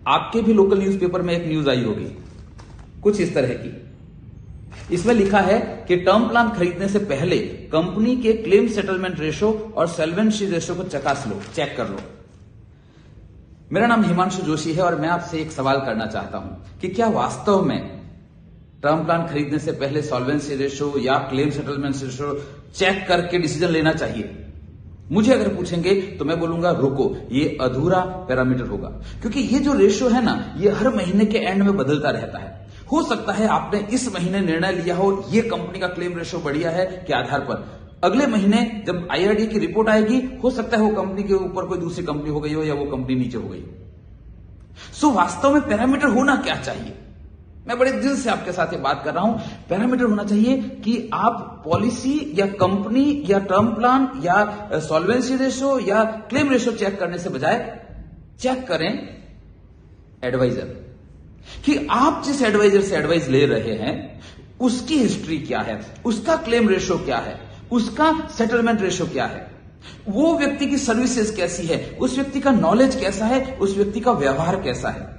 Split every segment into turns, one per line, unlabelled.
आपके भी local newspaper में एक न्यूज आई होगी कुछ इस तरह की। इसमें लिखा है कि टर्म प्लान खरीदने से पहले कंपनी के क्लेम सेटलमेंट रेशो और सॉल्वेंसी रेशो को चकास लो, चेक कर लो। मेरा नाम हिमांशु जोशी है और मैं आपसे एक सवाल करना चाहता हूं कि क्या वास्तव में टर्म प्लान खरीदने से पहले सॉल्वेंसी रेशो या क्लेम सेटलमेंट रेशो चेक करके डिसीजन लेना चाहिए? मुझे अगर पूछेंगे तो मैं बोलूंगा रुको, ये अधूरा पैरामीटर होगा, क्योंकि ये जो रेशो है ना, ये हर महीने के एंड में बदलता रहता है। हो सकता है आपने इस महीने निर्णय लिया हो ये कंपनी का क्लेम रेशो बढ़िया है के आधार पर अगले महीने जब आईआरडी की रिपोर्ट आएगी, हो सकता है वो कंपनी के ऊपर कोई दूसरी कंपनी हो गई हो या वो कंपनी नीचे हो गई हो। सो वास्तव में पैरामीटर होना क्या चाहिए? मैं बड़े दिल से आपके साथ ये बात कर रहा हूं। पैरामीटर होना चाहिए कि आप पॉलिसी या कंपनी या टर्म प्लान या सॉल्वेंसी रेशो या क्लेम रेशो चेक करने से बजाय चेक करें एडवाइजर, कि आप जिस एडवाइजर से एडवाइस ले रहे हैं उसकी हिस्ट्री क्या है, उसका क्लेम रेशो क्या है, उसका सेटलमेंट रेशो क्या है, वो व्यक्ति की सर्विसेज कैसी है, उस व्यक्ति का नॉलेज कैसा है, उस व्यक्ति का व्यवहार कैसा है,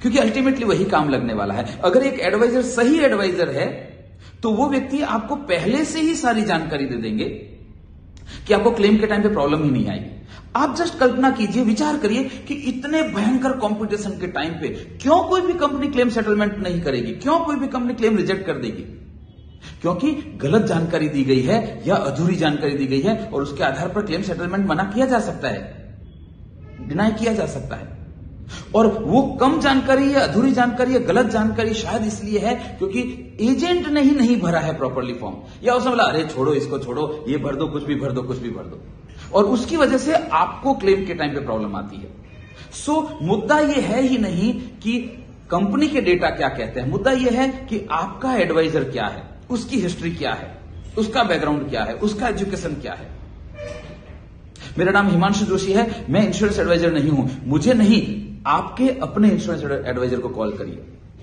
क्योंकि अल्टीमेटली वही काम लगने वाला है। अगर एक एडवाइजर सही एडवाइजर है तो वो व्यक्ति आपको पहले से ही सारी जानकारी दे देंगे कि आपको क्लेम के टाइम पे प्रॉब्लम ही नहीं आएगी। आप जस्ट कल्पना कीजिए, विचार करिए कि इतने भयंकर कंपटीशन के टाइम पे क्यों कोई भी कंपनी क्लेम सेटलमेंट नहीं करेगी, क्यों कोई भी कंपनी क्लेम रिजेक्ट कर देगी? क्योंकि गलत जानकारी दी गई है या अधूरी जानकारी दी गई है और उसके आधार पर क्लेम सेटलमेंट मना किया जा सकता है, डिनाई किया जा सकता है। और वो कम जानकारी या अधूरी जानकारी या गलत जानकारी शायद इसलिए है क्योंकि एजेंट ने ही नहीं भरा है प्रॉपरली फॉर्म, या उसने बोला अरे छोड़ो इसको, छोड़ो ये भर दो, कुछ भी भर दो, कुछ भी भर दो, और उसकी वजह से आपको क्लेम के टाइम पे प्रॉब्लम आती है। सो मुद्दा ये है ही नहीं कि कंपनी के डेटा क्या कहते हैं, मुद्दा ये है कि आपका एडवाइजर क्या है, उसकी हिस्ट्री क्या है, उसका बैकग्राउंड क्या है, उसका एजुकेशन क्या है। मेरा नाम हिमांशु जोशी है, मैं इंश्योरेंस एडवाइजर नहीं हूं। मुझे नहीं, आपके अपने इंश्योरेंस एडवाइजर को कॉल करिए।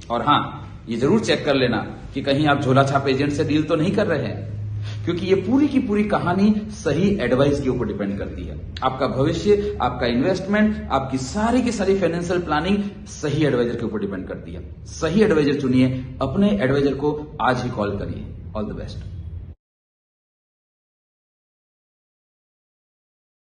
और हां, ये जरूर चेक कर लेना कि कहीं आप झोला छाप एजेंट से डील तो नहीं कर रहे हैं, क्योंकि ये पूरी की पूरी कहानी सही एडवाइस के ऊपर डिपेंड करती है। आपका भविष्य, आपका इन्वेस्टमेंट, आपकी सारी की सारी फाइनेंशियल प्लानिंग सही एडवाइजर के ऊपर डिपेंड करती है। सही एडवाइजर चुनिए, अपने एडवाइजर को आज ही कॉल करिए। All the best.